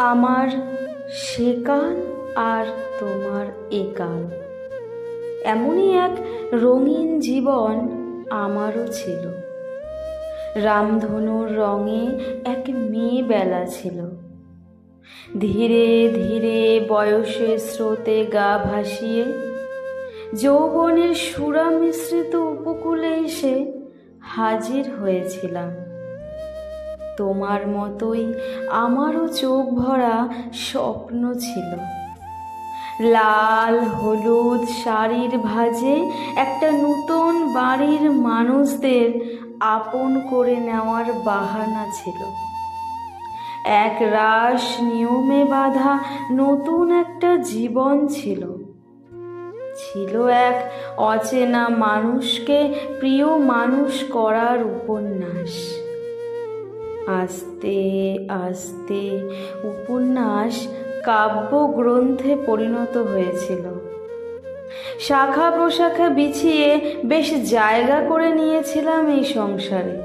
আমার সেকাল আর তোমার একাল, এমনই এক রঙিন জীবন আমারও ছিল। রামধনুর রঙে এক মেয়ে বেলা ছিল। ধীরে ধীরে বয়সের স্রোতে গা ভাসিয়ে যৌবনের সুরা মিশ্রিত উপকূলে এসে হাজির হয়েছিলাম। তোমার মতোই আমারও চোখ ভরা স্বপ্ন ছিল। লাল হলুদ শাড়ির ভাঁজে একটা নূতন বাড়ির মানুষদের আপন করে নেওয়ার বাহানা ছিল। এক রাস নিয়মে বাঁধা নতুন একটা জীবন ছিল। ছিল এক অচেনা মানুষকে প্রিয় মানুষ করার উপন্যাস। আস্তে আস্তে উপন্যাস কাব্যগ্রন্থে পরিণত হয়েছিল। শাখা প্রশাখা বিছিয়ে বেশ জায়গা করে নিয়েছিলাম এই সংসারে।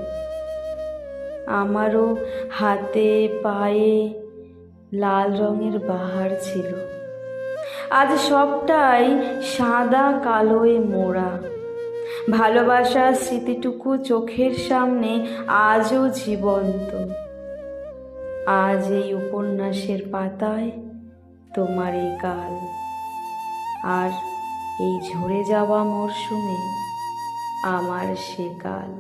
আমারও হাতে পায়ে লাল রঙের বাহার ছিল। আজ সবটাই সাদা কালোয় মোড়া। ভালোবাসার স্মৃতিটুকু চোখের সামনে আজও জীবন্ত। আজ এই উপন্যাসের পাতায় তোমার এই কাল, আর এই ঝরে যাওয়া মরশুমে আমার সে কাল।